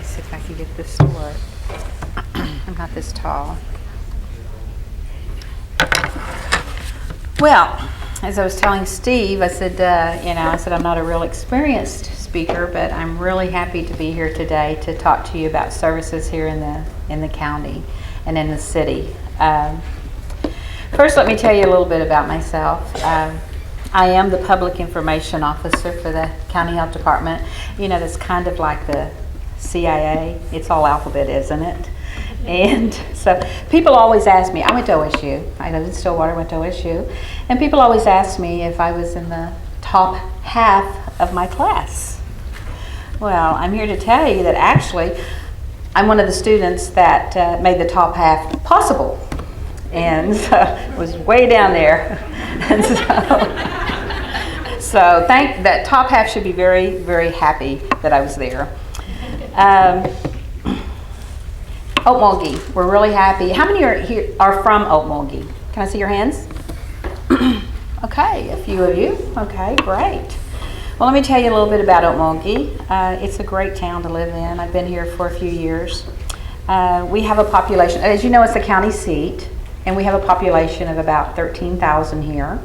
see if I can get this to work. I'm not this tall. Well, as I was telling Steve, I said, I'm not a real experienced speaker, but I'm really happy to be here today to talk to you about services here in the county and in the city. First, let me tell you a little bit about myself. I am the Public Information Officer for the County Health Department. You know, that's kind of like the CIA. It's all alphabet, isn't it? And so people always ask me, I went to OSU. I lived in Stillwater, went to OSU. And people always ask me if I was in the top half of my class. Well, I'm here to tell you that actually I'm one of the students that made the top half possible. And so it was way down there. And so that top half should be very, very happy that I was there. Okmulgee, we're really happy. How many are from Okmulgee? Can I see your hands? Okay, a few of you. Okay, great. Well, let me tell you a little bit about Okmulgee. It's a great town to live in. I've been here for a few years. We have a population, as you know, it's a county seat, and we have a population of about 13,000 here.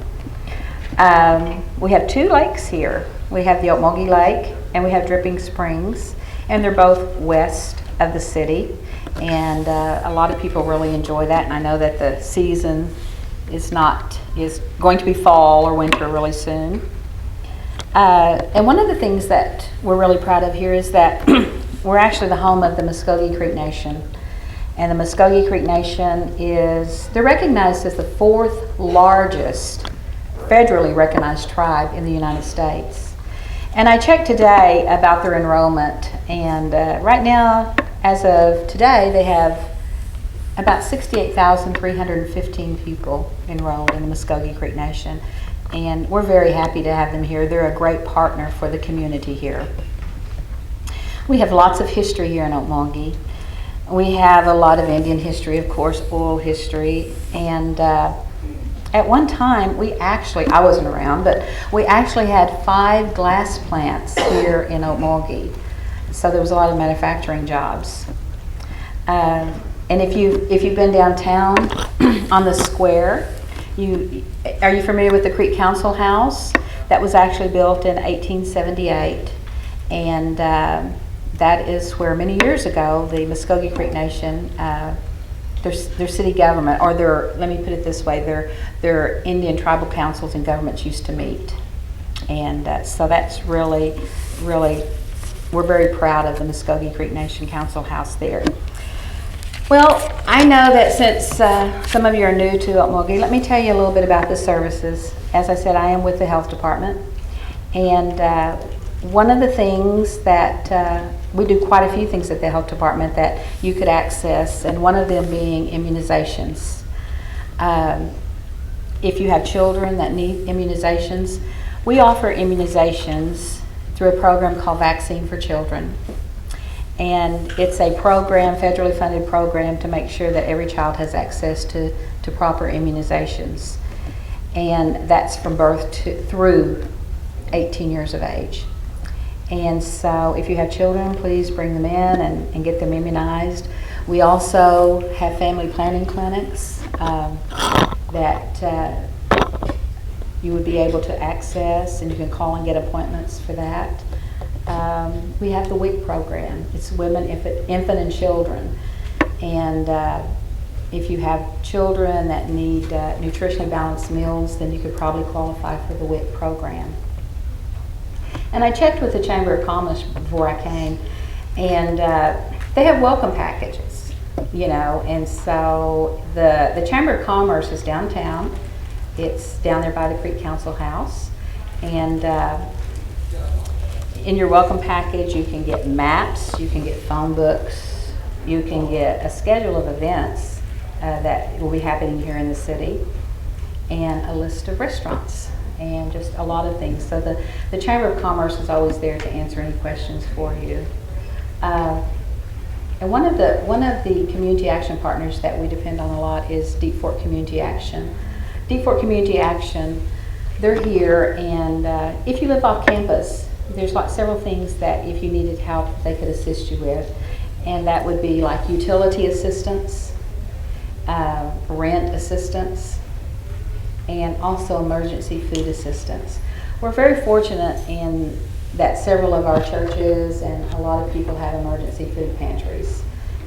We have two lakes here. We have the Okmulgee Lake and we have Dripping Springs, and they're both west of the city. And a lot of people really enjoy that, and I know that the season is going to be fall or winter really soon. And one of the things that we're really proud of here is that we're actually the home of the Muskogee Creek Nation. And the Muskogee Creek Nation they're recognized as the fourth largest federally recognized tribe in the United States. And I checked today about their enrollment, and right now, as of today, they have about 68,315 people enrolled in the Muskogee Creek Nation. And we're very happy to have them here. They're a great partner for the community here. We have lots of history here in Okmulgee. We have a lot of Indian history, of course, oil history, and at one time, I wasn't around, but we actually had 5 glass plants here in Okmulgee. So there was a lot of manufacturing jobs. And if you've been downtown on the square, are you familiar with the Creek Council House? That was actually built in 1878, and that is where many years ago the Muskogee Creek Nation, their city government, or let me put it this way, their Indian tribal councils and governments used to meet. And so that's really, really, we're very proud of the Muskogee Creek Nation Council House there. Well, I know that since some of you are new to Okmulgee, let me tell you a little bit about the services. As I said, I am with the health department, and one of the things that we do quite a few things at the health department that you could access, and one of them being immunizations. If you have children that need immunizations, we offer immunizations through a program called Vaccine for Children. And it's a program, federally funded program, to make sure that every child has access to proper immunizations. And that's from birth through 18 years of age. And so if you have children, please bring them in and get them immunized. We also have family planning clinics that you would be able to access, and you can call and get appointments for that. We have the WIC program. It's Women, Infant, and Children. And if you have children that need nutritionally balanced meals, then you could probably qualify for the WIC program. And I checked with the Chamber of Commerce before I came, and they have welcome packages, and so the Chamber of Commerce is downtown. It's down there by the Creek Council House, and in your welcome package you can get maps, you can get phone books, you can get a schedule of events that will be happening here in the city, and a list of restaurants, and just a lot of things. So the Chamber of Commerce is always there to answer any questions for you. And one of the community action partners that we depend on a lot is Deep Fork Community Action. Deep Fork Community Action, they're here, and if you live off campus, there's like several things that if you needed help, they could assist you with. And that would be like utility assistance, rent assistance, and also emergency food assistance. We're very fortunate in that several of our churches and a lot of people have emergency food pantries.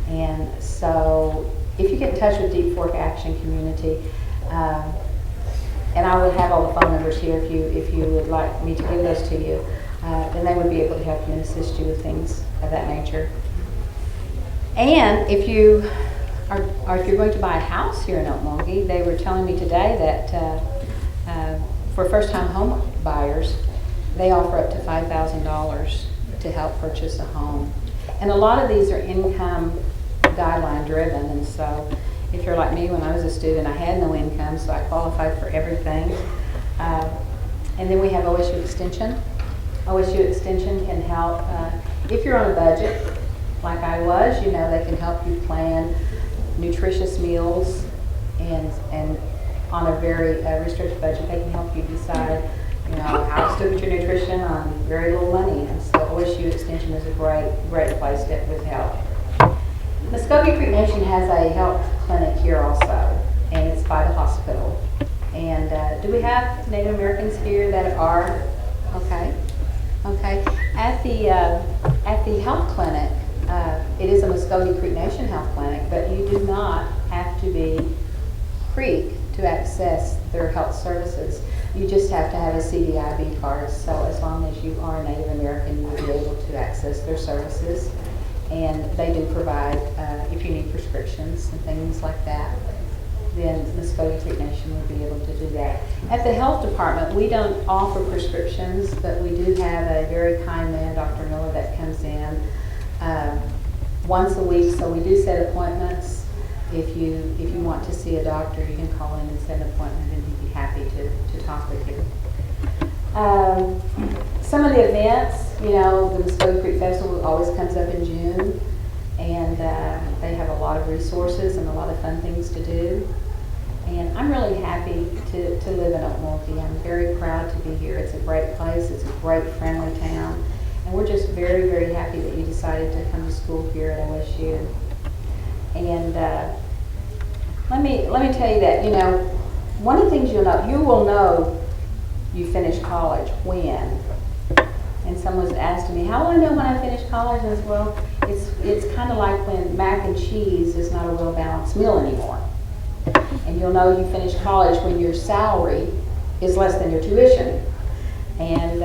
And so if you get in touch with Deep Fork Action Community, and I will have all the phone numbers here if you would like me to give those to you, then they would be able to help you and assist you with things of that nature. And if you or if you're going to buy a house here in Okmulgee, they were telling me today that for first-time home buyers, they offer up to $5,000 to help purchase a home. And a lot of these are income guideline driven, and so if you're like me, when I was a student, I had no income, so I qualified for everything. And then we have OSU Extension. OSU Extension can help if you're on a budget, like I was. You know, they can help you plan nutritious meals, and on a very restricted budget, they can help you decide, you know, how to do your nutrition on very little money. And so OSU Extension is a great place with help. Muskogee Creek Nation has a health clinic here also, and it's by the hospital. And do we have Native Americans here that are? Okay. At the health clinic, it is a Muskogee Creek Nation health clinic, but you do not have to be Creek to access their health services. You just have to have a CDIB card. So as long as you are a Native American, you will be able to access their services. And they do provide, if you need prescriptions and things like that, then Muskogee Creek Nation will be able to do that. At the health department, we don't offer prescriptions, but we do have a very kind man, Dr. Miller, that comes in once a week. So we do set appointments. If you want to see a doctor, you can call in and set an appointment, and he'd be happy to talk with you. Some of the events, you know, the Muskogee Creek Festival always comes up in June, and they have a lot of resources and a lot of fun things to do. And I'm really happy to live in Okmulgee. I'm very proud to be here. It's a great place. It's a great, friendly town. And we're just very, very happy that you decided to come to school here at OSU. And let me tell you that, you know, one of the things you will know you finished college when. And someone was asking me, how do I know when I finished college? And I said, well, it's kind of like when mac and cheese is not a well-balanced meal anymore. And you'll know you finished college when your salary is less than your tuition. And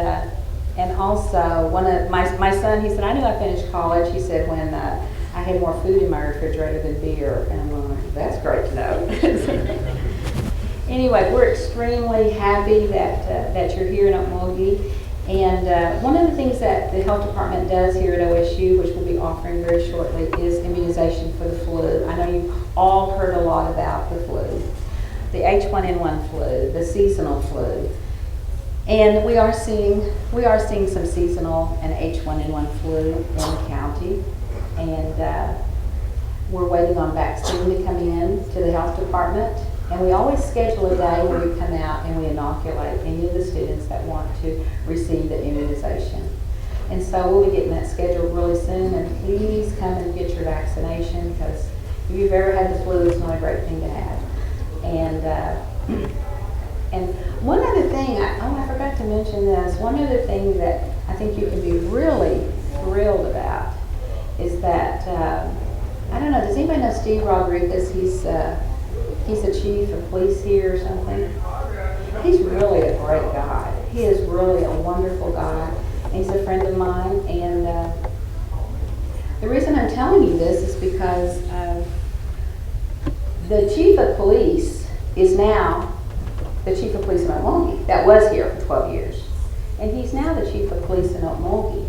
also, one of my son, he said, I knew I finished college, he said, when I had more food in my refrigerator than beer. And I'm like, that's great to know. Anyway, we're extremely happy that you're here in Okmulgee. And one of the things that the health department does here at OSU, which we'll be offering very shortly, is immunization for the flu. I know you've all heard a lot about the flu, the H1N1 flu, the seasonal flu. And we are seeing some seasonal and H1N1 flu in the county. And we're waiting on vaccine to come in to the health department. And we always schedule a day where we come out and we inoculate any of the students that want to receive the immunization. And so we'll be getting that scheduled really soon. And please come and get your vaccination, because if you've ever had the flu, it's not a great thing to have. And one other thing, I forgot to mention this. One other thing that I think you can be really thrilled about is that, I don't know, does anybody know Steve Rodriguez? He's a chief of police here or something. He's really a great guy. He is really a wonderful guy. He's a friend of mine, and the reason I'm telling you this is because the chief of police is now the chief of police in Okmulgee. That was here for 12 years. And he's now the chief of police in Okmulgee.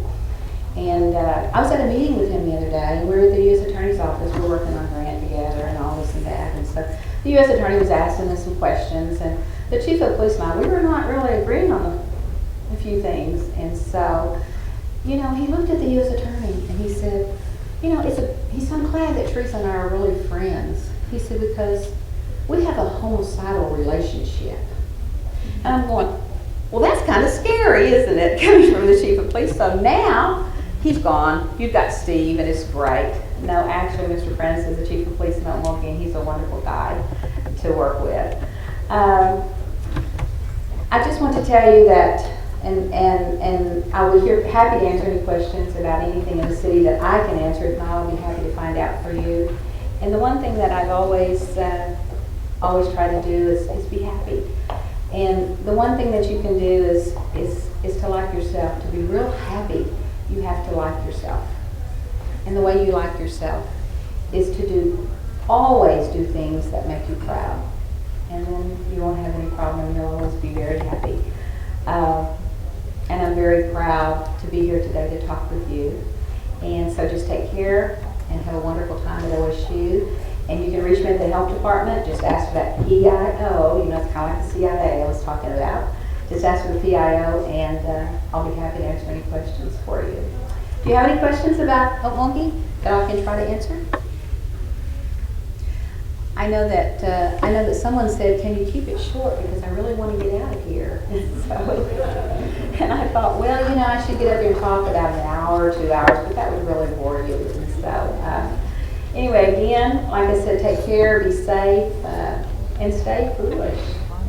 And I was at a meeting with him the other day, and we were at the U.S. Attorney's office. We're working on a grant together and all this and that. And so the U.S. Attorney was asking us some questions, and the chief of police and I, we were not really agreeing on a few things. And so, you know, he looked at the U.S. Attorney and he said, you know, he said, I'm glad that Teresa and I are really friends. He said, because we have a homicidal relationship. And I'm going, Well, that's kind of scary, isn't it, coming from the chief of police? So now he's gone. You've got Steve, and it's great. No, actually, Mr. Prentice is the chief of police in Okmulgee, and he's a wonderful guy to work with. I just want to tell you that, and I would be happy to answer any questions about anything in the city that I can answer. If not, I'll be happy to find out for you. And the one thing that I've always tried to do is be happy. And the one thing that you can do is to like yourself. To be real happy, you have to like yourself. And the way you like yourself is to always do things that make you proud. And then you won't have any problem. You'll always be very happy. And I'm very proud to be here today to talk with you. And so just take care and have a wonderful time at OSU. And you can reach me at the health department. Just ask for that PIO. You know, it's kind of like the CIA I was talking about. Just ask for the PIO, and I'll be happy to answer any questions for you. Do you have any questions about Okmulgee that I can try to answer? I know that someone said, "Can you keep it short, because I really want to get out of here." And I thought, well, you know, I should get up here and talk about an hour or 2 hours, but that would really bore you. And so, anyway, again, like I said, take care, be safe, and stay foolish.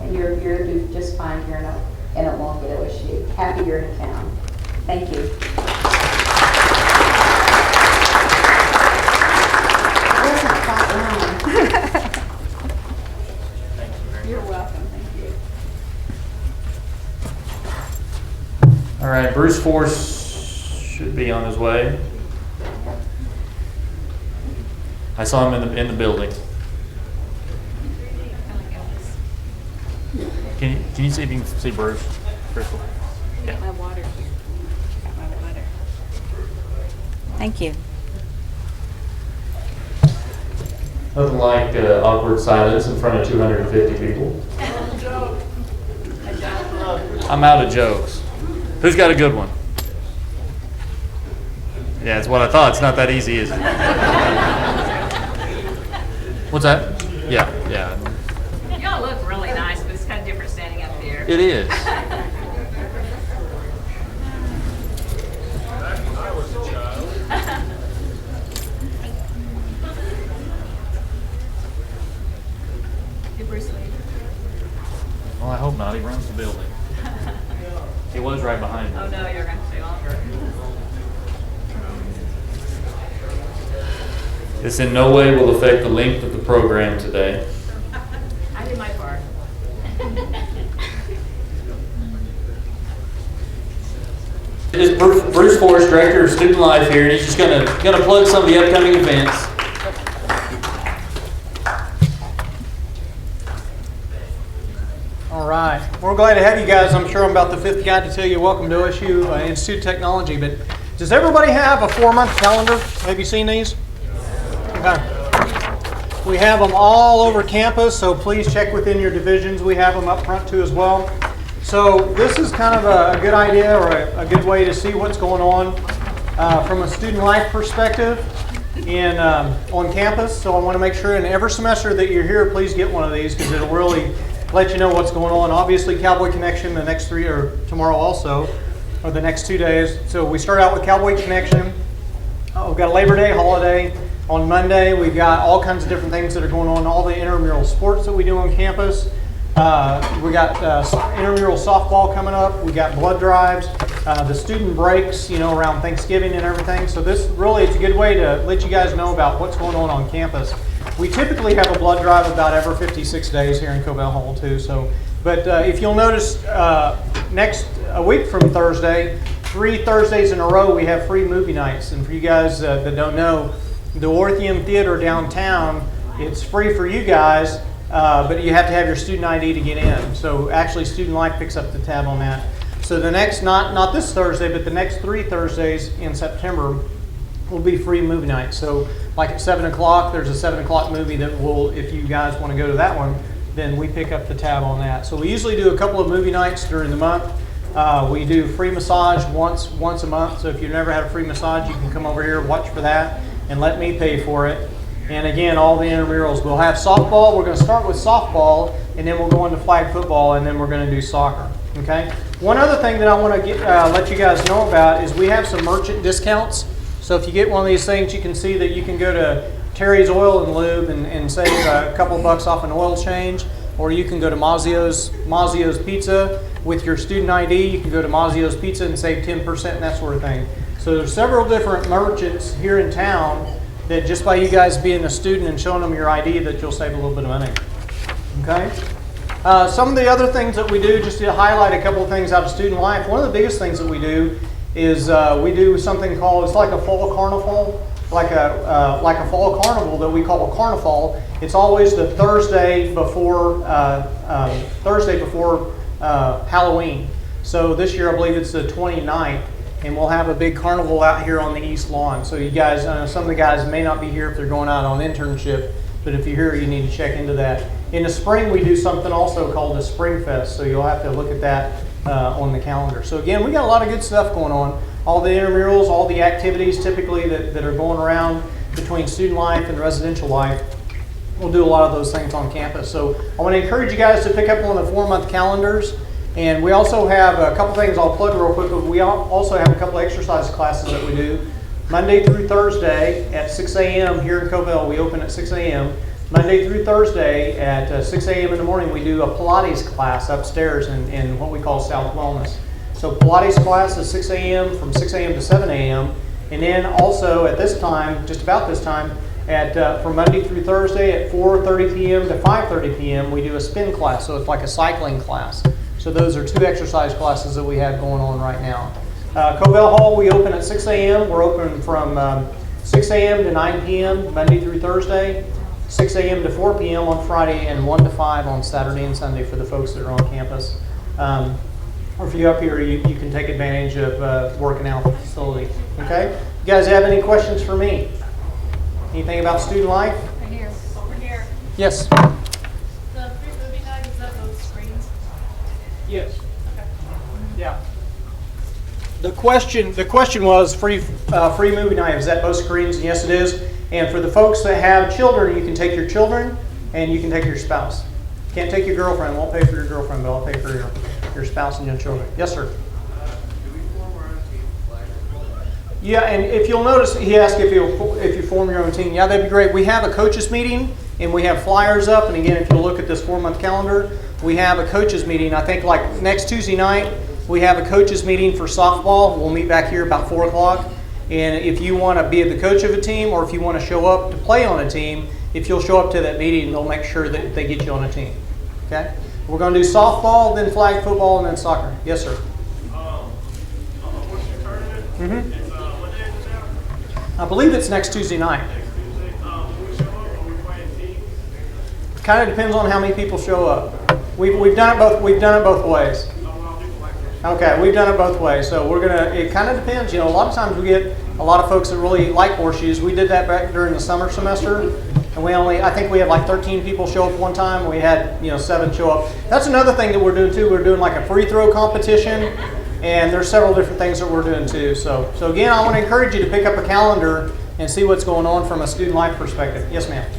And you're do just fine here in Okmulgee at OSU. Happy you're in town. Thank you. You're welcome. Thank you. All right, Bruce Force should be on his way. I saw him in the building. Can you see if you can see Bruce? Crystal? Got my water here. Got my water. Thank you. Nothing like awkward silence in front of 250 people. I'm out of jokes. Who's got a good one? Yeah, it's what I thought. It's not that easy, is it? What's that? Yeah. Y'all look really nice, but it's kind of different standing up there. It is. Did Bruce leave? Well, I hope not. He runs the building. He was right behind me. Oh no, you're going to stay longer. This in no way will affect the length of the program today. I did my part. This is Bruce Forrest, Director of Student Life here, and he's just gonna plug some of the upcoming events. All right. We're glad to have you guys. I'm sure I'm about the fifth guy to tell you welcome to OSU Institute of Technology. But does everybody have a 4-month calendar? Have you seen these? Okay. We have them all over campus, so please check within your divisions. We have them up front too as well. So this is kind of a good idea, or a good way to see what's going on from a student life perspective on campus. So I want to make sure in every semester that you're here, please get one of these, because it'll really let you know what's going on. Obviously, Cowboy Connection the next 3, or tomorrow also, or the next 2 days. So we start out with Cowboy Connection. We've got a Labor Day holiday. On Monday, we've got all kinds of different things that are going on, all the intramural sports that we do on campus. We got intramural softball coming up. We got blood drives, the student breaks, around Thanksgiving and everything. So this really is a good way to let you guys know about what's going on campus. We typically have a blood drive about every 56 days here in Cobell Hall too. But if you'll notice, a week from Thursday, 3 Thursdays in a row, we have free movie nights. And for you guys that don't know, the Orpheum Theater downtown, it's free for you guys, but you have to have your student ID to get in. So actually, Student Life picks up the tab on that. So the next, not this Thursday, but the next 3 Thursdays in September will be free movie nights. So like at 7 o'clock, there's a 7 o'clock movie that will, if you guys want to go to that one, then we pick up the tab on that. So we usually do a couple of movie nights during the month. We do free massage once a month. So if you've never had a free massage, you can come over here, watch for that, and let me pay for it. And again, all the intramurals. We'll have softball. We're going to start with softball, and then we'll go into flag football, and then we're going to do soccer. Okay. One other thing that I want to let you guys know about is we have some merchant discounts. So if you get one of these things, you can see that you can go to Terry's Oil and Lube and save a couple of bucks off an oil change, or you can go to Mazzio's Pizza with your student ID. You can go to Mazzio's Pizza and save 10% and that sort of thing. So there's several different merchants here in town that just by you guys being a student and showing them your ID that you'll save a little bit of money. Okay. Some of the other things that we do, just to highlight a couple of things out of student life, one of the biggest things that we do is we do something called, it's like a fall carnival, like a fall carnival that we call a carnival. It's always the Thursday before Halloween. So this year I believe it's the 29th, and we'll have a big carnival out here on the East Lawn. So you guys, some of the guys may not be here if they're going out on internship, but if you're here, you need to check into that. In the spring, we do something also called the Spring Fest, so you'll have to look at that on the calendar. So again, we got a lot of good stuff going on. All the intramurals, all the activities typically that are going around between student life and residential life. We'll do a lot of those things on campus. So I want to encourage you guys to pick up on the 4-month calendars. And we also have a couple things I'll plug real quick. We also have a couple exercise classes that we do. Monday through Thursday at 6 a.m. here in Covell. We open at 6 a.m. Monday through Thursday at 6 a.m. in the morning, we do a Pilates class upstairs in what we call South Wellness. So Pilates class is 6 a.m. from 6 a.m. to 7 a.m. And then also at this time, just about this time, from Monday through Thursday at 4:30 p.m. to 5:30 p.m. we do a spin class. So it's like a cycling class. So those are 2 exercise classes that we have going on right now. Covell Hall, we open at 6 a.m. We're open from 6 a.m. to 9 p.m. Monday through Thursday, 6 a.m. to 4 p.m. on Friday, and 1 to 5 on Saturday and Sunday for the folks that are on campus. Or if you're up here, you can take advantage of working out at the facility. Okay? You guys have any questions for me? Anything about student life? Right here. Over here. Yes. The free movie night, is that both screens? Yes. Okay. Yeah. The question was free movie night. Is that both screens? And yes, it is. And for the folks that have children, you can take your children and you can take your spouse. Can't take your girlfriend. Won't pay for your girlfriend, but I'll pay for your spouse and your children. Yes, sir. Do we form our own team flag? Yeah, and if you'll notice, he asked if you form your own team. Yeah, that'd be great. We have a coaches meeting and we have flyers up. And again, if you look at this 4-month calendar, we have a coaches meeting. I think like next Tuesday night, we have a coaches meeting for softball. We'll meet back here about 4 o'clock. And if you want to be the coach of a team or if you want to show up to play on a team, if you'll show up to that meeting, they'll make sure that they get you on a team. Okay? We're going to do softball, then flag football, and then soccer. Yes, sir. On the horseshoe tournament, what day is it now? I believe it's next Tuesday night. Next Tuesday. When we show up, are we playing teams? Kind of depends on how many people show up. We've done it both. We've done it both ways. Okay, we've done it both ways. So we're gonna. It kind of depends. You know, a lot of times we get a lot of folks that really like horseshoes. We did that back during the summer semester, and I think we had like 13 people show up one time. We had 7 show up. That's another thing that we're doing too. We're doing like a free throw competition, and there's several different things that we're doing too. So again, I want to encourage you to pick up a calendar and see what's going on from a student life perspective. Yes, ma'am.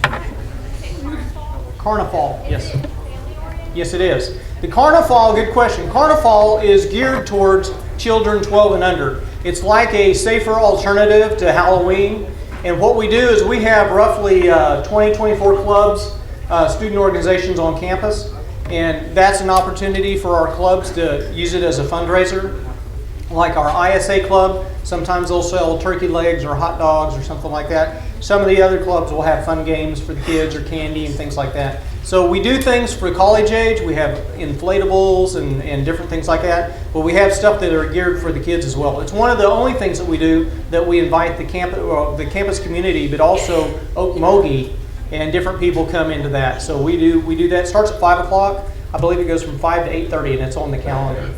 Carnival. Yes. Yes, it is. The Carnival, good question. Carnival is geared towards children 12 and under. It's like a safer alternative to Halloween. And what we do is we have roughly 24 clubs, student organizations on campus. And that's an opportunity for our clubs to use it as a fundraiser. Like our ISA club, sometimes they'll sell turkey legs or hot dogs or something like that. Some of the other clubs will have fun games for the kids or candy and things like that. So we do things for college age. We have inflatables and different things like that. But we have stuff that are geared for the kids as well. It's one of the only things that we do that we invite the campus community, but also Okmulgee, and different people come into that. So we do that. It starts at 5 o'clock. I believe it goes from 5 to 8:30, and it's on the calendar.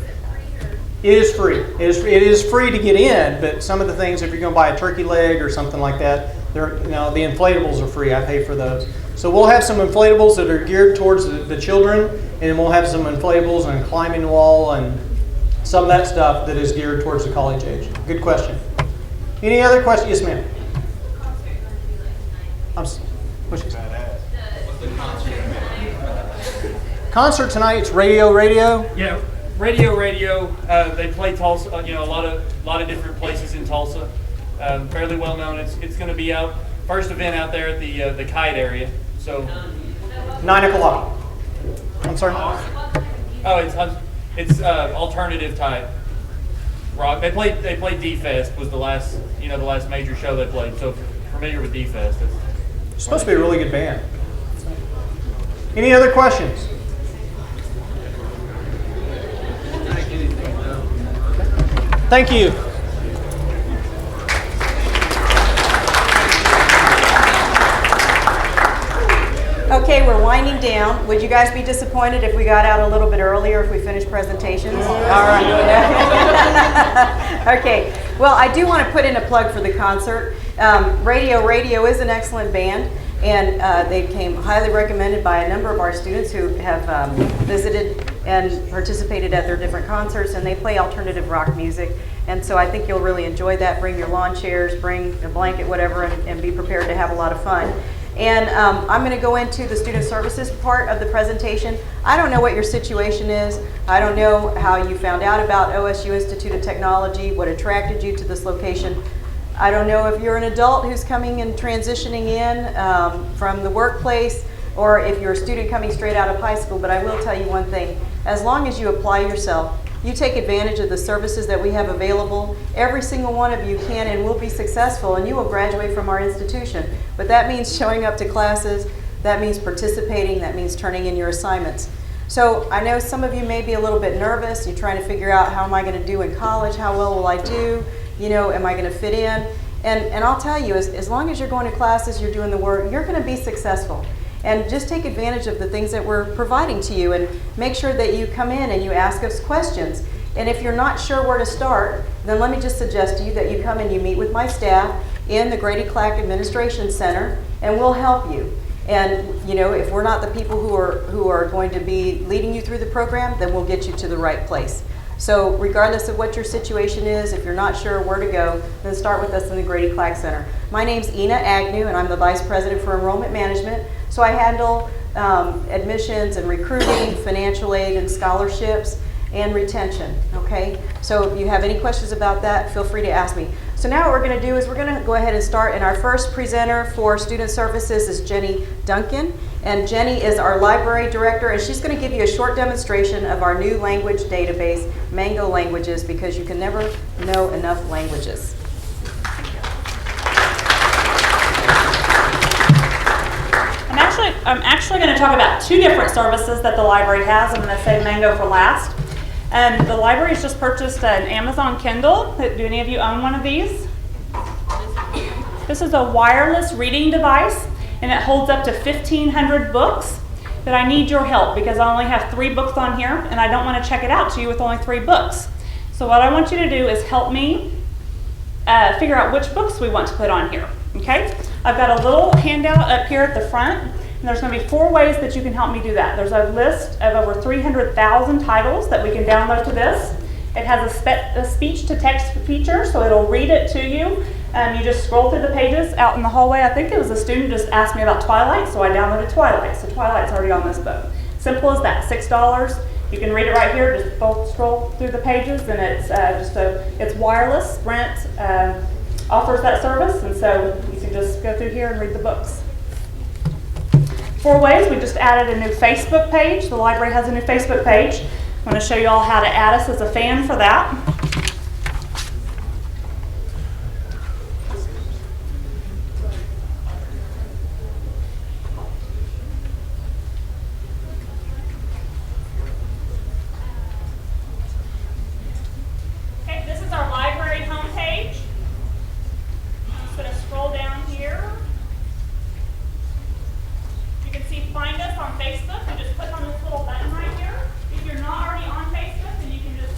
It is free. It is free to get in, but some of the things, if you're going to buy a turkey leg or something like that, the inflatables are free. I pay for those. So we'll have some inflatables that are geared towards the children, and we'll have some inflatables and climbing the wall and some of that stuff that is geared towards the college age. Good question. Any other questions? Yes, ma'am. What's the concert tonight? It's radio. Yeah, Radio. They play Tulsa. A lot of different places in Tulsa. Fairly well known. It's going to be out first event out there at the Kite area. So 9 o'clock. I'm sorry. oh, it's alternative type rock. They played D-Fest was the last major show they played. So if you're familiar with D-Fest, It's supposed to be a really good band. Any other questions? Thank you. Okay, we're winding down. Would you guys be disappointed if we got out a little bit earlier if we finished presentations? All right. Okay. Well, I do want to put in a plug for the concert. Radio is an excellent band, and they came highly recommended by a number of our students who have visited and participated at their different concerts, and they play alternative rock music. And so I think you'll really enjoy that. Bring your lawn chairs, bring a blanket, whatever, and be prepared to have a lot of fun. And I'm going to go into the student services part of the presentation. I don't know what your situation is. I don't know how you found out about OSU Institute of Technology, what attracted you to this location. I don't know if you're an adult who's coming and transitioning in from the workplace, or if you're a student coming straight out of high school, but I will tell you one thing. As long as you apply yourself, you take advantage of the services that we have available, every single one of you can and will be successful, and you will graduate from our institution. But that means showing up to classes, that means participating, that means turning in your assignments. So I know some of you may be a little bit nervous. You're trying to figure out, how am I going to do in college? How well will I do? Am I going to fit in? And I'll tell you, as long as you're going to classes, you're doing the work, you're going to be successful. And just take advantage of the things that we're providing to you, and make sure that you come in and you ask us questions. And if you're not sure where to start, then let me just suggest to you that you come and you meet with my staff in the Grady Clack Administration Center, and we'll help you. And if we're not the people who are going to be leading you through the program, then we'll get you to the right place. So regardless of what your situation is, if you're not sure where to go, then start with us in the Grady Clack Center. My name's Ina Agnew, and I'm the Vice President for Enrollment Management. So I handle admissions and recruiting, financial aid and scholarships, and retention, okay? So if you have any questions about that, feel free to ask me. So now what we're going to do is we're going to go ahead and start, and our first presenter for student services is Jenny Duncan. And Jenny is our library director, and she's going to give you a short demonstration of our new language database, Mango Languages, because you can never know enough languages. I'm actually going to talk about two different services that the library has. I'm going to save Mango for last. The library has just purchased an Amazon Kindle. Do any of you own one of these? This is a wireless reading device, and it holds up to 1,500 books. But I need your help because I only have 3 books on here, and I don't want to check it out to you with only 3 books. So what I want you to do is help me figure out which books we want to put on here. Okay? I've got a little handout up here at the front. And there's going to be 4 ways that you can help me do that. There's a list of over 300,000 titles that we can download to this. It has a speech-to-text feature, so it'll read it to you. You just scroll through the pages out in the hallway. I think it was a student just asked me about Twilight, so I downloaded Twilight. So Twilight's already on this book. Simple as that, $6. You can read it right here. Just scroll through the pages, and it's it's wireless. Sprint offers that service, and so you can just go through here and read the books. 4 ways. We just added a new Facebook page. The library has a new Facebook page. I'm going to show you all how to add us as a fan for that. Okay, this is our library homepage. I'm just going to scroll down here. Find us on Facebook. You just click on this little button right here. If you're not already on Facebook, then you can just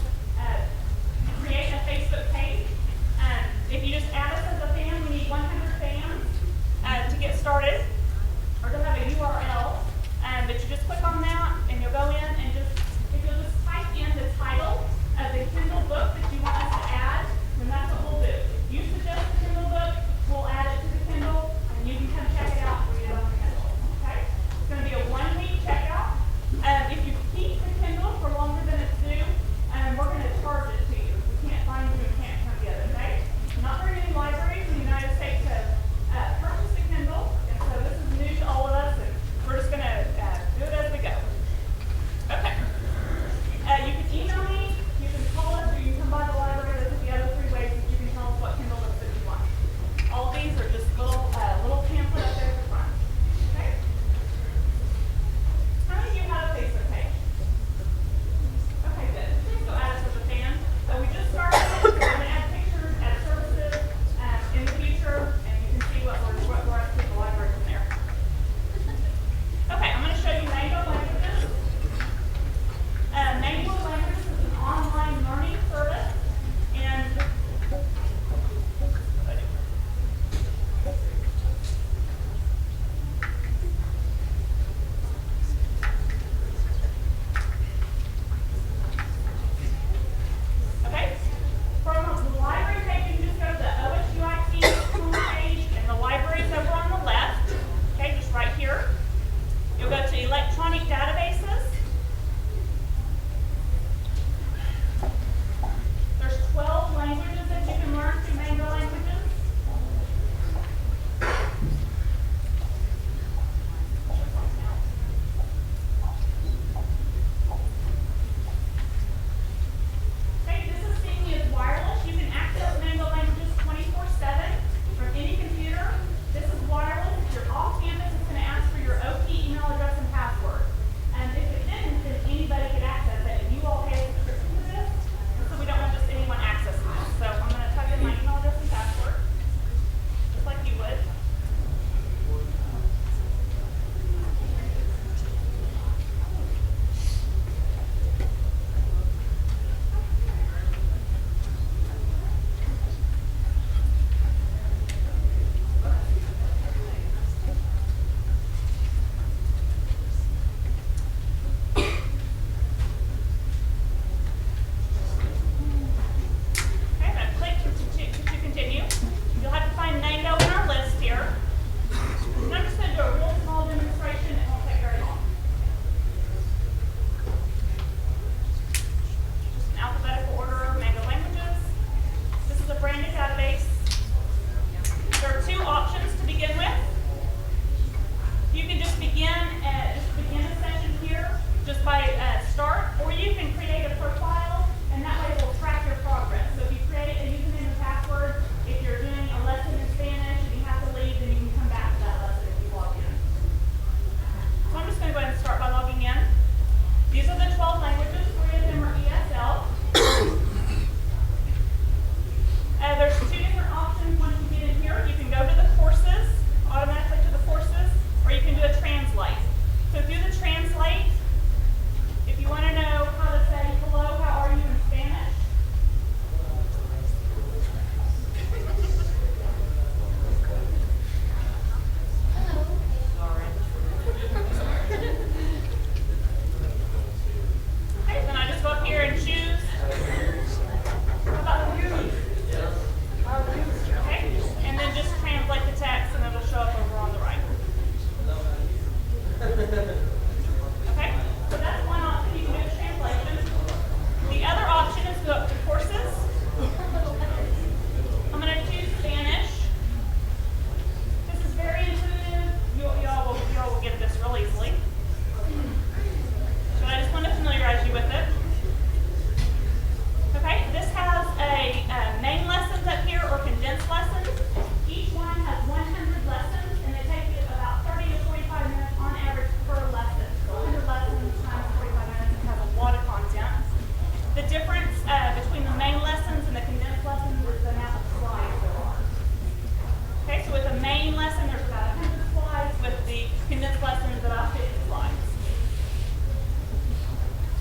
the condensed lessons about 50 slides.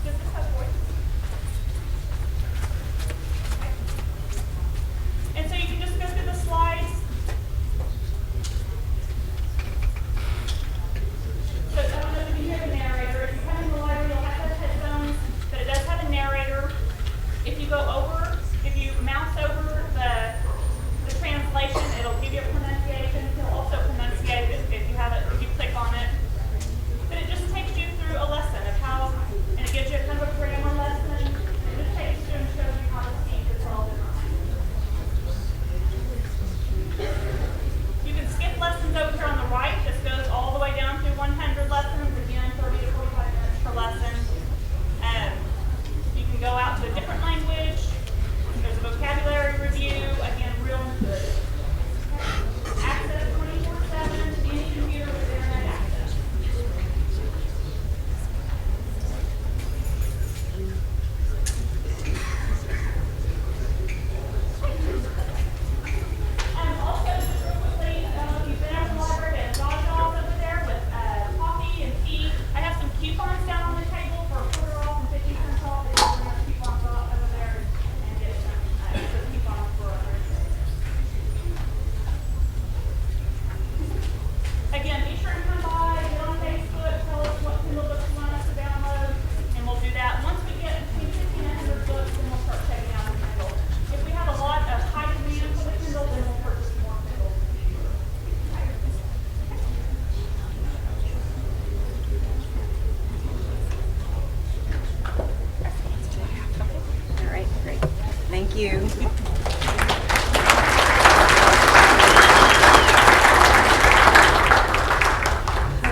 Does this have voice? Okay. And so you can just go through the slides. So I don't know if you can hear the narrator. If you come in the library, you'll have to have headphones, but it does have a narrator. If you go over, if you mouse over the translation, it'll give you a pronunciation. It'll also pronunciate it if you have it, if you click on it. But it just takes you through a lesson of how, and it gives you a kind of a grammar lesson. It just takes you and shows you how to speak as well. You can skip lessons over here on the right. This goes all the way down to 100 lessons, again, 30 to 45 minutes per lesson. You can go out to a different language. There's a vocabulary review, again, real good. Access 24/7 to any computer with internet access. Also, just real quickly, I don't know if you've been out to the library, and Josh over there with coffee and tea. I have some coupons down on the table for $1 off and 50 cents off. If you bring those coupons off over there and get some coupons for others. Again, be sure to come by, get on Facebook, tell us what Kindle books you want us to download, and we'll do that. Once we get between 50 and 100 books, then we'll start checking out the Kindle. If we have a lot of high demand for the Kindle, then we'll purchase more Kindle. All right, great. Thank you.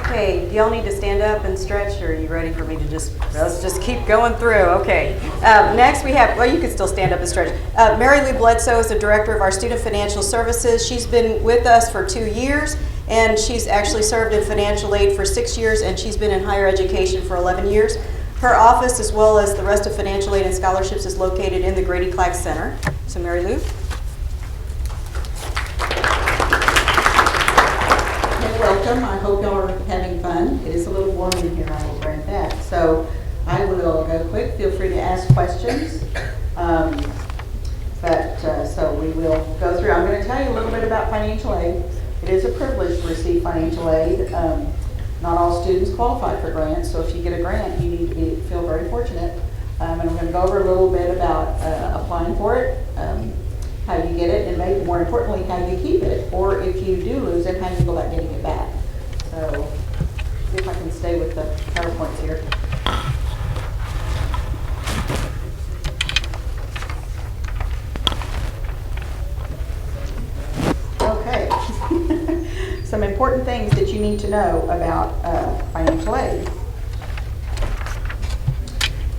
Okay, do y'all need to stand up and stretch, or are you ready for me to let's just keep going through? Okay. Next we have, well, you can still stand up and stretch. Mary Lou Bledsoe is the director of our Student Financial Services. She's been with us for 2 years, and she's actually served in financial aid for 6 years, and she's been in higher education for 11 years. Her office, as well as the rest of financial aid and scholarships, is located in the Grady Clack Center. So Mary Lou. Welcome. I hope y'all are having fun. It is a little warm in here, I will grant that. So I will go quick. Feel free to ask questions. So we will go through. I'm going to tell you a little bit about financial aid. It is a privilege to receive financial aid. Not all students qualify for grants, so if you get a grant, you need to feel very fortunate. And I'm going to go over a little bit about applying for it, how you get it, and maybe more importantly, how you keep it, or if you do lose it, how you go about getting it back. So, see if I can stay with the PowerPoints here. Okay. Some important things that you need to know about financial aid.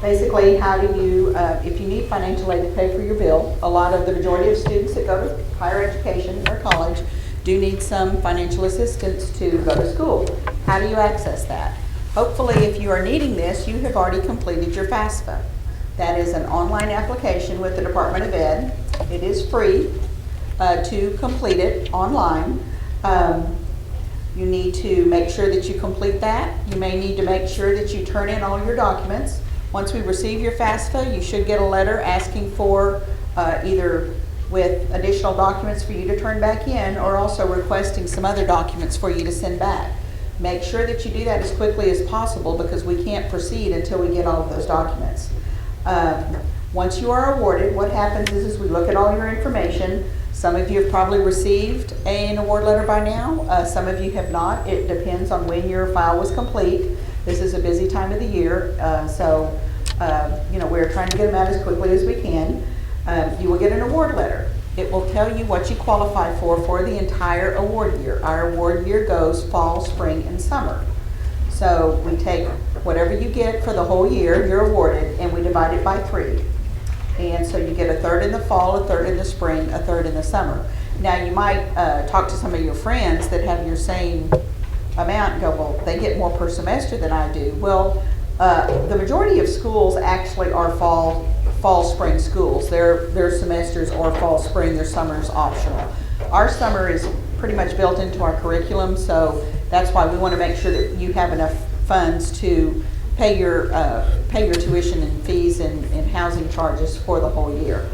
Basically, how do you, if you need financial aid to pay for your bill, the majority of students that go to higher education or college do need some financial assistance to go to school. How do you access that? Hopefully, if you are needing this, you have already completed your FAFSA. That is an online application with the Department of Ed. It is free to complete it online. You need to make sure that you complete that. You may need to make sure that you turn in all your documents. Once we receive your FAFSA, you should get a letter asking for either with additional documents for you to turn back in, or also requesting some other documents for you to send back. Make sure that you do that as quickly as possible, because we can't proceed until we get all of those documents. Once you are awarded, what happens is we look at all your information. Some of you have probably received an award letter by now. Some of you have not. It depends on when your file was complete. This is a busy time of the year, so we're trying to get them out as quickly as we can. You will get an award letter. It will tell you what you qualify for the entire award year. Our award year goes fall, spring, and summer. So we take whatever you get for the whole year, you're awarded, and we divide it by 3. And so you get a third in the fall, a third in the spring, a third in the summer. Now you might talk to some of your friends that have your same amount and go, well, they get more per semester than I do. Well, the majority of schools actually are fall, spring schools. Their semesters are fall, spring, their summer is optional. Our summer is pretty much built into our curriculum, so that's why we want to make sure that you have enough funds to pay your tuition and fees and housing charges for the whole year.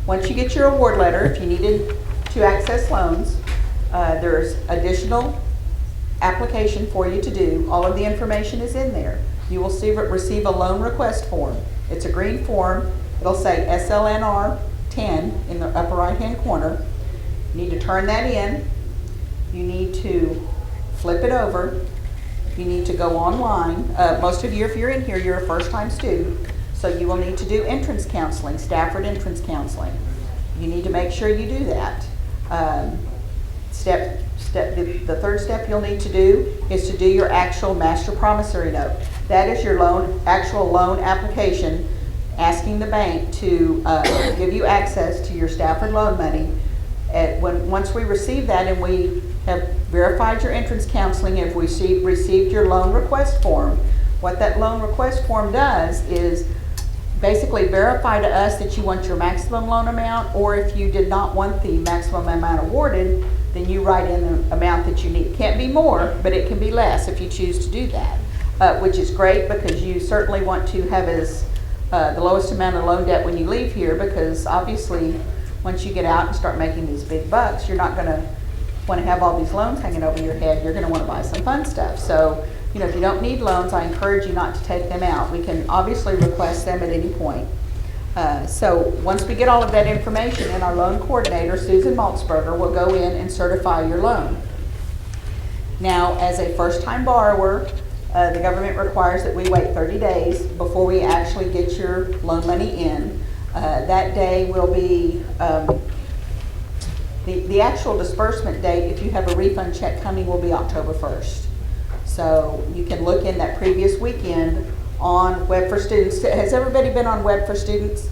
Once you get your award letter, if you needed to access loans, there's additional application for you to do. All of the information is in there. You will receive a loan request form. It's a green form. It'll say SLNR 10 in the upper right hand corner. You need to turn that in. You need to flip it over. You need to go online. Most of you, if you're in here, you're a first-time student, so you will need to do entrance counseling, Stafford entrance counseling. You need to make sure you do that. The third step you'll need to do is to do your actual master promissory note. That is your actual loan application asking the bank to give you access to your Stafford loan money. Once we receive that and we have verified your entrance counseling, if we received your loan request form, what that loan request form does is basically verify to us that you want your maximum loan amount, or if you did not want the maximum amount awarded, then you write in the amount that you need. It can't be more, but it can be less if you choose to do that, which is great because you certainly want to have the lowest amount of loan debt when you leave here, because obviously once you get out and start making these big bucks, you're not going to want to have all these loans hanging over your head. You're going to want to buy some fun stuff. So, if you don't need loans, I encourage you not to take them out. We can obviously request them at any point. So once we get all of that information, and our loan coordinator, Susan Maltzberger, will go in and certify your loan. Now, as a first-time borrower, the government requires that we wait 30 days before we actually get your loan money in. That day will be the actual disbursement date, if you have a refund check coming, will be October 1st. So you can look in that previous weekend on Web for Students. Has everybody been on Web for Students?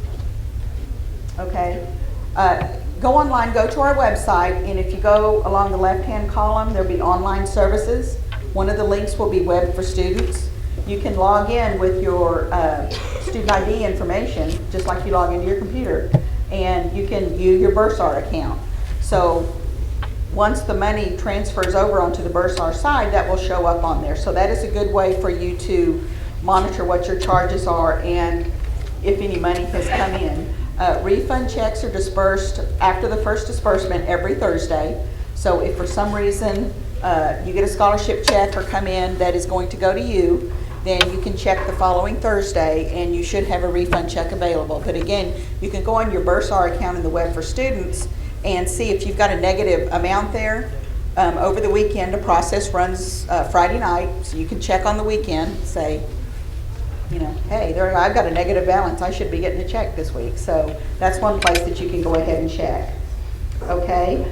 Okay. Go online, go to our website, and if you go along the left-hand column, there'll be online services. One of the links will be Web for Students. You can log in with your student ID information, just like you log into your computer, and you can view your Bursar account. So once the money transfers over onto the Bursar side, that will show up on there. So that is a good way for you to monitor what your charges are and if any money has come in. Refund checks are dispersed after the first disbursement every Thursday. So if for some reason you get a scholarship check or come in that is going to go to you, then you can check the following Thursday and you should have a refund check available. But again, you can go on your Bursar account in the Web for Students and see if you've got a negative amount there. Over the weekend, the process runs Friday night, so you can check on the weekend, say, hey, I've got a negative balance, I should be getting a check this week. So that's one place that you can go ahead and check. Okay.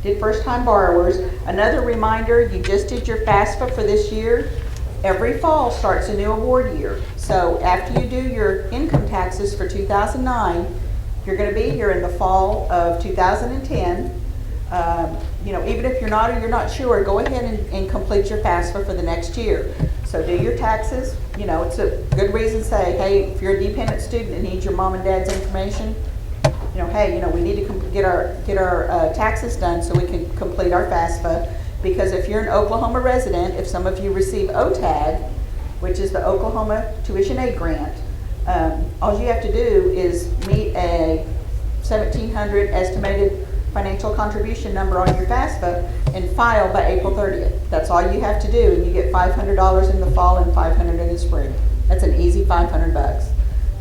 Did first-time borrowers. Another reminder, you just did your FAFSA for this year. Every fall starts a new award year. So after you do your income taxes for 2009, you're going to be here in the fall of 2010. Even if you're not or you're not sure, go ahead and complete your FAFSA for the next year. So do your taxes. It's a good reason to say, hey, if you're a dependent student and needs your mom and dad's information, hey, we need to get our taxes done so we can complete our FAFSA. Because if you're an Oklahoma resident, if some of you receive OTAG, which is the Oklahoma Tuition Aid Grant, all you have to do is meet a 1,700 estimated financial contribution number on your FAFSA and file by April 30th. That's all you have to do, and you get $500 in the fall and $500 in the spring. That's an easy $500.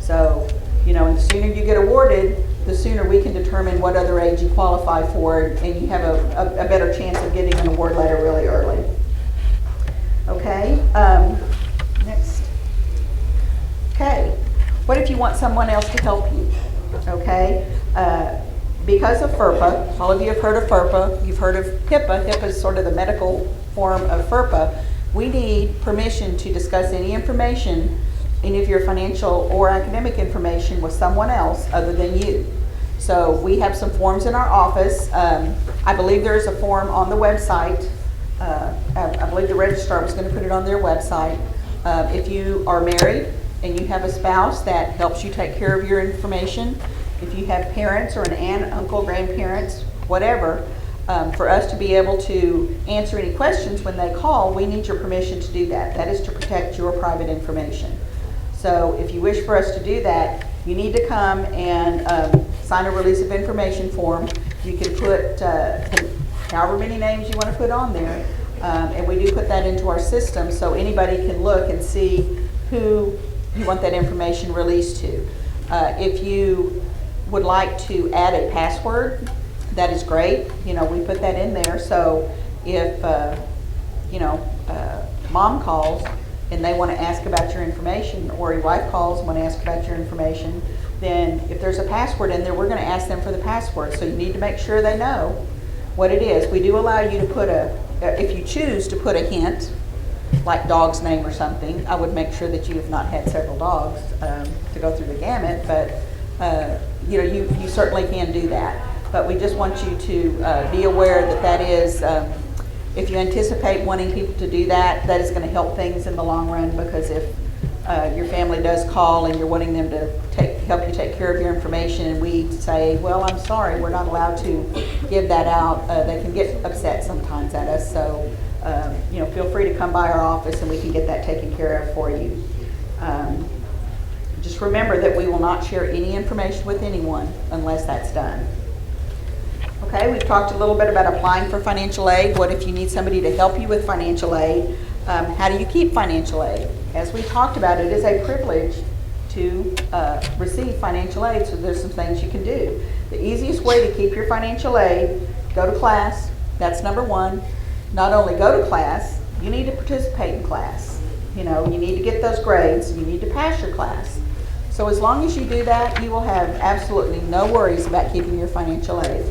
So, and the sooner you get awarded, the sooner we can determine what other aid you qualify for, and you have a better chance of getting an award letter really early. Okay, next. Okay, what if you want someone else to help you? Okay, because of FERPA, all of you have heard of FERPA, you've heard of HIPAA. HIPAA is sort of the medical form of FERPA. We need permission to discuss any information, any of your financial or academic information with someone else other than you. So we have some forms in our office. I believe there is a form on the website. I believe the registrar was going to put it on their website. If you are married and you have a spouse that helps you take care of your information, if you have parents or an aunt, uncle, grandparents, whatever, for us to be able to answer any questions when they call, we need your permission to do that. That is to protect your private information. So if you wish for us to do that, you need to come and sign a release of information form. You can put however many names you want to put on there, and we do put that into our system so anybody can look and see who you want that information released to. If you would like to add a password, that is great. You know, we put that in there, so if mom calls and they want to ask about your information, or your wife calls and want to ask about your information, then if there's a password in there, we're going to ask them for the password. So you need to make sure they know what it is. We do allow you to put if you choose to put a hint, like dog's name or something. I would make sure that you have not had several dogs to go through the gamut, but you certainly can do that. But we just want you to be aware that that is, if you anticipate wanting people to do that, that is going to help things in the long run, because if your family does call and you're wanting them to help you take care of your information, and we say, well, I'm sorry, we're not allowed to give that out, they can get upset sometimes at us. So, feel free to come by our office and we can get that taken care of for you. Just remember that we will not share any information with anyone unless that's done. Okay, we've talked a little bit about applying for financial aid. What if you need somebody to help you with financial aid? How do you keep financial aid? As we talked about, it is a privilege to receive financial aid, so there's some things you can do. The easiest way to keep your financial aid, go to class. That's number one. Not only go to class, you need to participate in class. You need to get those grades. You need to pass your class. So as long as you do that, you will have absolutely no worries about keeping your financial aid.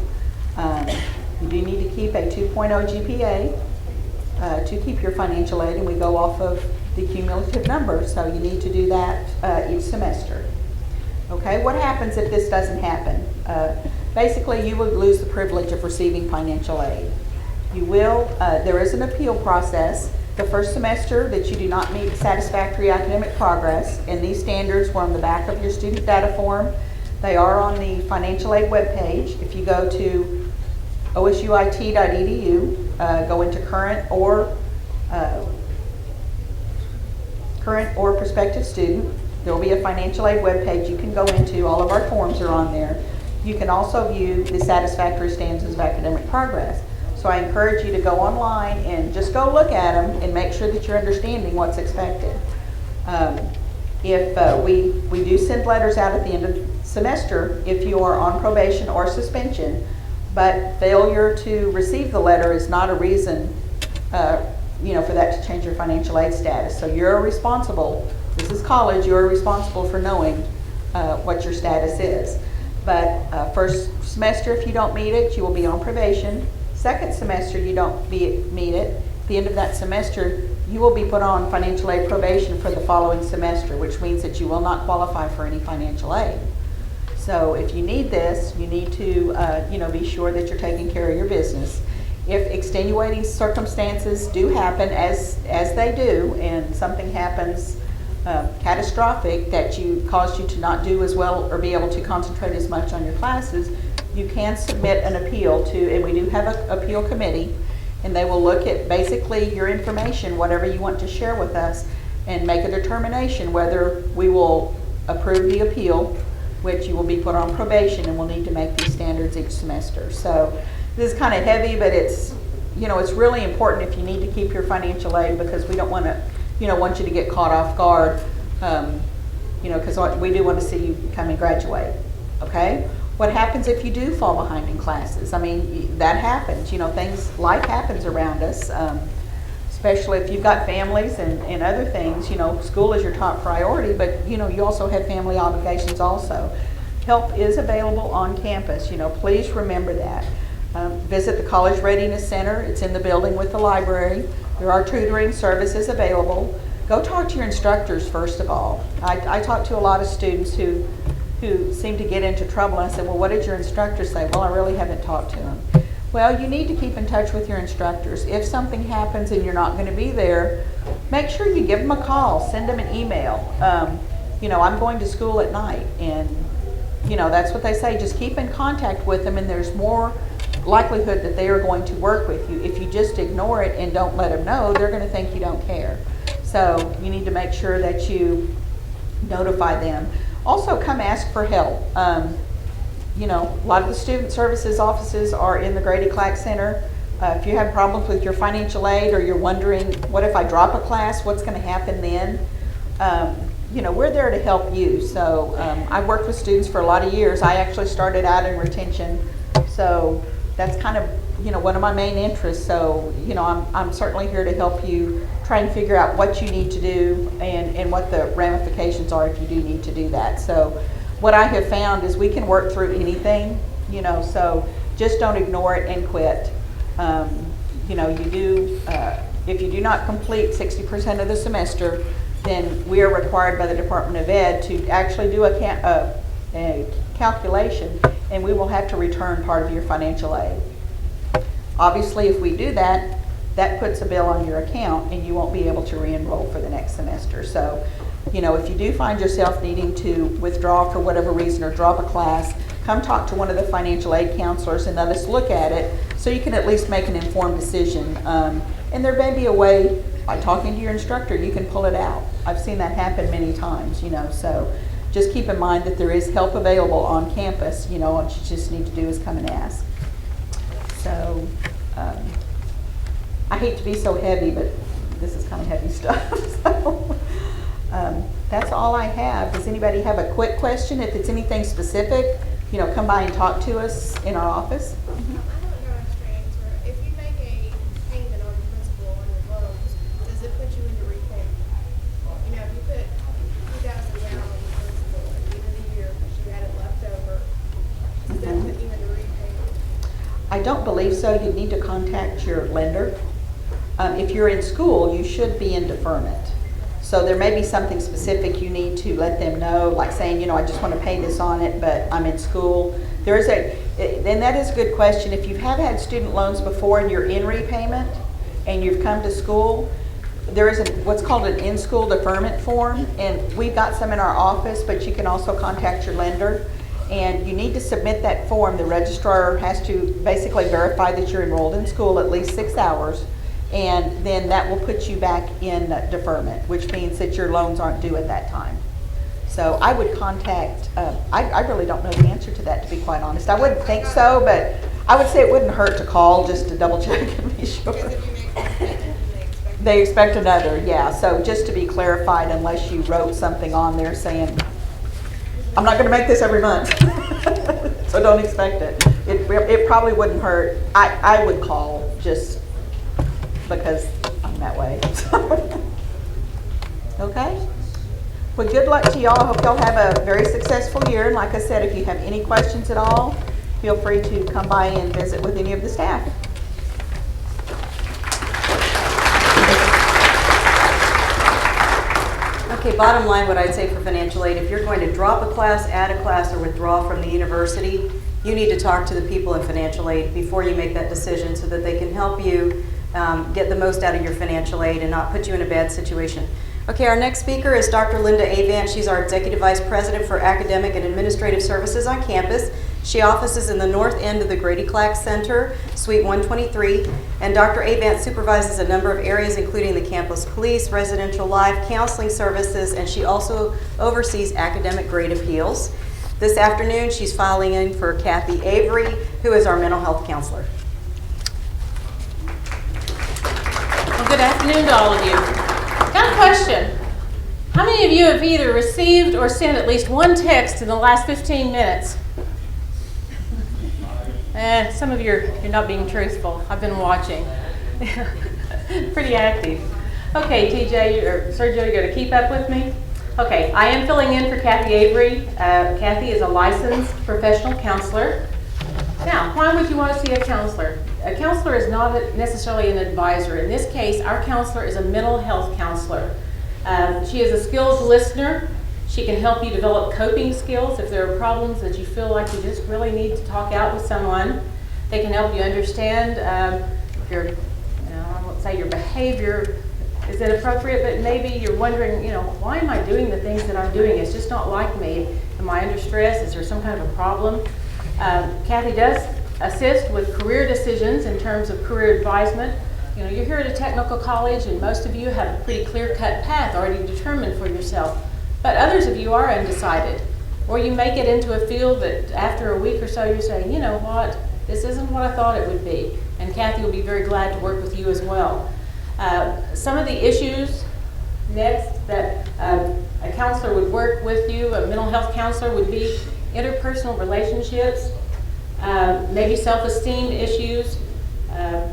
You do need to keep a 2.0 GPA to keep your financial aid, and we go off of the cumulative number, so you need to do that each semester. Okay, what happens if this doesn't happen? Basically, you will lose the privilege of receiving financial aid. You will, there is an appeal process. The first semester that you do not meet satisfactory academic progress, and these standards were on the back of your student data form. They are on the financial aid webpage. If you go to osuit.edu, go into current or prospective student, there will be a financial aid webpage you can go into. All of our forms are on there. You can also view the satisfactory standards of academic progress. So I encourage you to go online and just go look at them and make sure that you're understanding what's expected. We do send letters out at the end of the semester if you are on probation or suspension, but failure to receive the letter is not a reason for that to change your financial aid status. So you're responsible. This is college. You're responsible for knowing what your status is. But first semester, if you don't meet it, you will be on probation. Second semester, you don't meet it. At the end of that semester, you will be put on financial aid probation for the following semester, which means that you will not qualify for any financial aid. So if you need this, you need to be sure that you're taking care of your business. If extenuating circumstances do happen, as they do, and something happens catastrophic that caused you to not do as well or be able to concentrate as much on your classes, you can submit an appeal to, and we do have an appeal committee, and they will look at basically your information, whatever you want to share with us, and make a determination whether we will approve the appeal, which you will be put on probation and will need to make these standards each semester. So this is kind of heavy, but it's really important if you need to keep your financial aid, because we don't want you to get caught off guard, because we do want to see you come and graduate. Okay? What happens if you do fall behind in classes? I mean, that happens. Life happens around us, especially if you've got families and other things. School is your top priority, but you also have family obligations also. Help is available on campus. Please remember that. Visit the College Readiness Center. It's in the building with the library. There are tutoring services available. Go talk to your instructors first of all. I talk to a lot of students who seem to get into trouble. I said, well, what did your instructor say? Well, I really haven't talked to them. Well, you need to keep in touch with your instructors. If something happens and you're not going to be there, make sure you give them a call, send them an email. I'm going to school at night, and that's what they say, just keep in contact with them and there's more likelihood that they are going to work with you. If you just ignore it and don't let them know, they're going to think you don't care. So you need to make sure that you notify them. Also, come ask for help. A lot of the student services offices are in the Grady Clack Center. If you have problems with your financial aid or you're wondering, what if I drop a class, what's going to happen then? We're there to help you. So I've worked with students for a lot of years. I actually started out in retention. So that's kind of, one of my main interests. So, I'm certainly here to help you try and figure out what you need to do and what the ramifications are if you do need to do that. So what I have found is we can work through anything, so just don't ignore it and quit. If you do not complete 60% of the semester, then we are required by the Department of Ed to actually do a calculation, and we will have to return part of your financial aid. Obviously, if we do that, that puts a bill on your account and you won't be able to re-enroll for the next semester. So, if you do find yourself needing to withdraw for whatever reason or drop a class, come talk to one of the financial aid counselors and let us look at it so you can at least make an informed decision. And there may be a way, by talking to your instructor, you can pull it out. I've seen that happen many times, so just keep in mind that there is help available on campus, what you just need to do is come and ask. So, I hate to be so heavy, but this is kind of heavy stuff. So, that's all I have. Does anybody have a quick question? If it's anything specific, come by and talk to us in our office. I don't know if transfer. If you make a payment on the principal on your loans, does it put you into repayment? If you put $2,000 down on the principal at the end of the year because you had it left over, does that put you into repayment? I don't believe so. You need to contact your lender. If you're in school, you should be in deferment. So there may be something specific you need to let them know, like saying, I just want to pay this on it, but I'm in school. And that is a good question. If you have had student loans before and you're in repayment and you've come to school, there is what's called an in-school deferment form, and we've got some in our office, but you can also contact your lender. And you need to submit that form. The registrar has to basically verify that you're enrolled in school at least 6 hours, and then that will put you back in deferment, which means that your loans aren't due at that time. So I would contact, I really don't know the answer to that, to be quite honest. I wouldn't think so, but I would say it wouldn't hurt to call just to double check and be sure. Because if you make one payment, They expect another, yeah. So just to be clarified, unless you wrote something on there saying, I'm not going to make this every month, so don't expect it. It probably wouldn't hurt. I would call just because I'm that way. Okay? Well, good luck to y'all. I hope y'all have a very successful year. And like I said, if you have any questions at all, feel free to come by and visit with any of the staff. Okay, bottom line, what I'd say for financial aid, if you're going to drop a class, add a class, or withdraw from the university, you need to talk to the people in financial aid before you make that decision so that they can help you get the most out of your financial aid and not put you in a bad situation. Okay, our next speaker is Dr. Linda Avant. She's our Executive Vice President for Academic and Administrative Services on campus. She offices in the north end of the Grady Clack Center, Suite 123, and Dr. Avant supervises a number of areas including the campus police, residential life, counseling services, and she also oversees academic grade appeals. This afternoon, she's filing in for Kathy Avery, who is our mental health counselor. Well, good afternoon to all of you. Got a question. How many of you have either received or sent at least one text in the last 15 minutes? Some of you you're not being truthful. I've been watching. Pretty active. Okay, TJ or Sergio, you're going to keep up with me? Okay, I am filling in for Kathy Avery. Kathy is a licensed professional counselor. Now, why would you want to see a counselor? A counselor is not necessarily an advisor. In this case, our counselor is a mental health counselor. She is a skills listener. She can help you develop coping skills if there are problems that you feel like you just really need to talk out with someone. They can help you understand your, I won't say your behavior is inappropriate, but maybe you're wondering, why am I doing the things that I'm doing? It's just not like me. Am I under stress? Is there some kind of a problem? Kathy does assist with career decisions in terms of career advisement. You know, you're here at a technical college and most of you have a pretty clear-cut path already determined for yourself, but others of you are undecided. Or you may get into a field that after a week or so you're saying, you know what, this isn't what I thought it would be. And Kathy will be very glad to work with you as well. Some of the issues next that a counselor would work with you, a mental health counselor, would be interpersonal relationships, maybe self-esteem issues,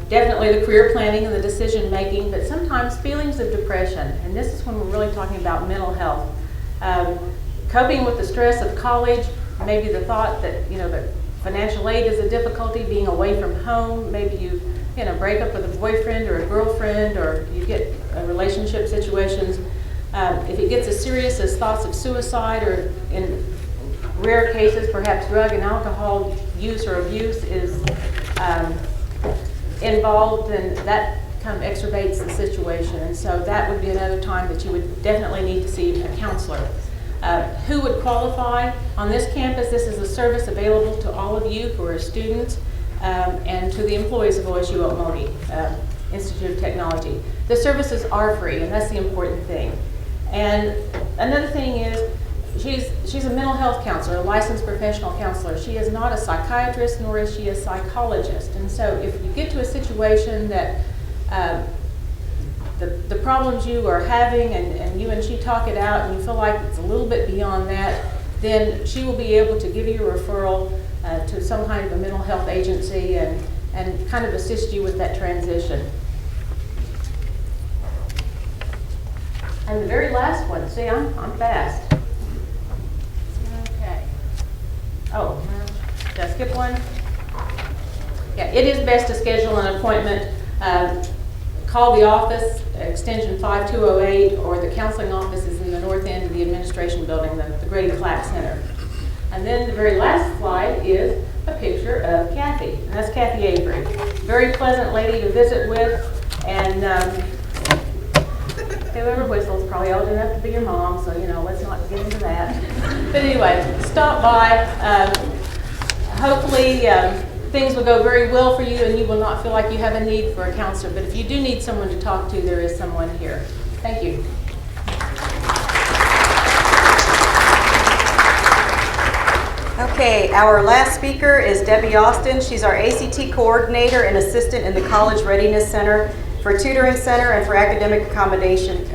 definitely the career planning and the decision making, but sometimes feelings of depression. And this is when we're really talking about mental health. Coping with the stress of college, maybe the thought that, you know, that financial aid is a difficulty, being away from home, maybe you break up with a boyfriend or a girlfriend, or you get relationship situations. If it gets as serious as thoughts of suicide, or in rare cases perhaps drug and alcohol use or abuse is involved, then that kind of exacerbates the situation. And so that would be another time that you would definitely need to see a counselor. Who would qualify? On this campus, this is a service available to all of you who are students and to the employees of OSU Okmulgee Institute of Technology. The services are free, and that's the important thing. And another thing is, she's a mental health counselor, a licensed professional counselor. She is not a psychiatrist, nor is she a psychologist. And so if you get to a situation that the problems you are having and you and she talk it out and you feel like it's a little bit beyond that, then she will be able to give you a referral to some kind of a mental health agency and kind of assist you with that transition. And the very last one, see, I'm fast. Okay. Oh, did I skip one? Yeah, it is best to schedule an appointment. Call the office, extension 5208, or the counseling office is in the north end of the administration building, the Grady Clapp Center. And then the very last slide is a picture of Kathy, and that's Kathy Avery. Very pleasant lady to visit with, and whoever whistles probably old enough to be your mom, so let's not get into that. But anyway, stop by. Hopefully things will go very well for you and you will not feel like you have a need for a counselor. But if you do need someone to talk to, there is someone here. Thank you. Okay, our last speaker is Debbie Austin. She's our ACT coordinator and assistant in the College Readiness Center for Tutoring Center and for Academic accommodations.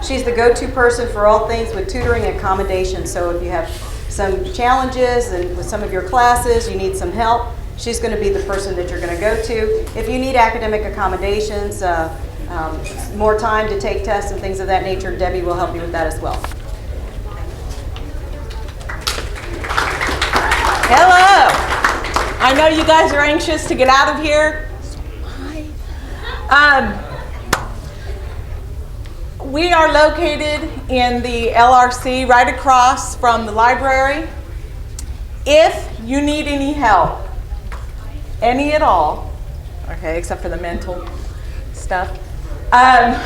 She's the go-to person for all things with tutoring and accommodations. So if you have some challenges and with some of your classes, you need some help, she's going to be the person that you're going to go to. If you need academic accommodations, more time to take tests and things of that nature, Debbie will help you with that as well. Hello. I know you guys are anxious to get out of here. We are located in the LRC right across from the library. If you need any help, any at all, okay, except for the mental stuff, I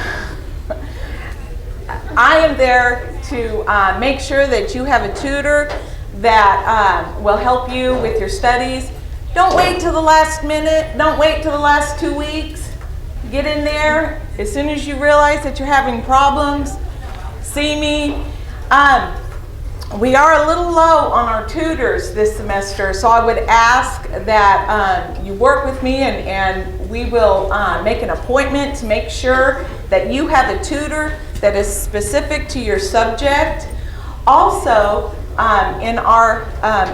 am there to make sure that you have a tutor that will help you with your studies. Don't wait till the last minute. Don't wait till the last 2 weeks. Get in there as soon as you realize that you're having problems. See me. We are a little low on our tutors this semester, so I would ask that you work with me and we will make an appointment to make sure that you have a tutor that is specific to your subject. Also, in our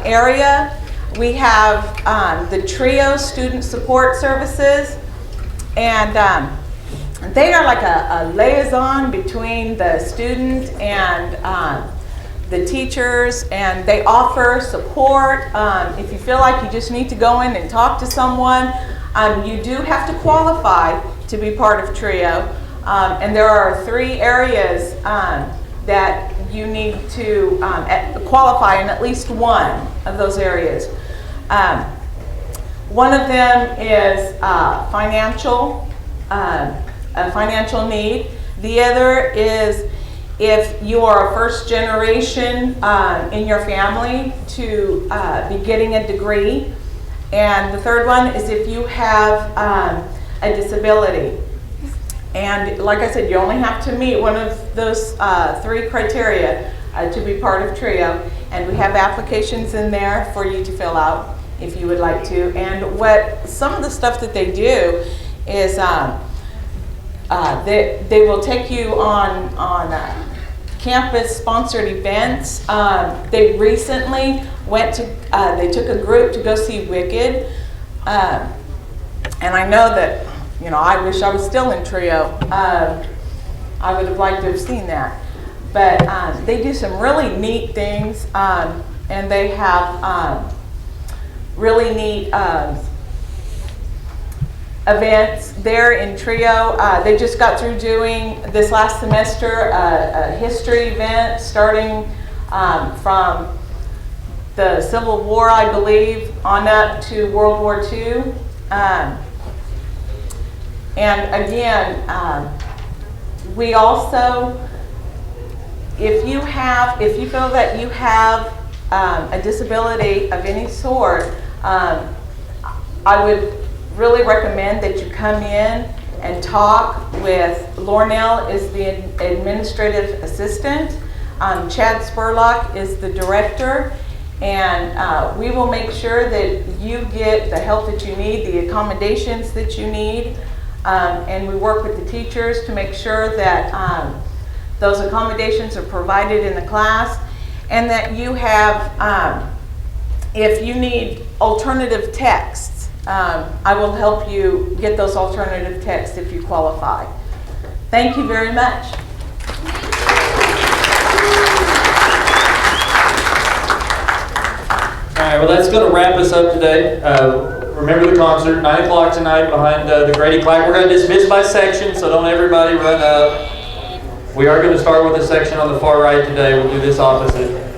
area, we have the TRIO Student Support Services, and they are like a liaison between the student and the teachers, and they offer support. If you feel like you just need to go in and talk to someone, you do have to qualify to be part of TRIO, and there are 3 areas that you need to qualify in at least one of those areas. One of them is a financial need. The other is if you are a first generation in your family to be getting a degree. And the third one is if you have a disability. And like I said, you only have to meet one of those 3 criteria to be part of TRIO. And we have applications in there for you to fill out if you would like to. And what some of the stuff that they do is they will take you on campus-sponsored events. They recently went to, they took a group to go see Wicked. And I know that, you know, I wish I was still in TRIO. I would have liked to have seen that. But they do some really neat things, and they have really neat events there in TRIO. They just got through doing this last semester a history event starting from the Civil War, I believe, on up to World War II. And again, we also, if you feel that you have a disability of any sort, I would really recommend that you come in and talk with Lornell is the administrative assistant. Chad Spurlock is the director, and we will make sure that you get the help that you need, the accommodations that you need, and we work with the teachers to make sure that those accommodations are provided in the class, and that you have, if you need alternative texts, I will help you get those alternative texts if you qualify. Thank you very much. All right, well, that's going to wrap us up today. Remember the concert, 9 o'clock tonight behind the Grady Clack. We're going to dismiss by section, so don't everybody run up. We are going to start with a section on the far right today. We'll do this opposite.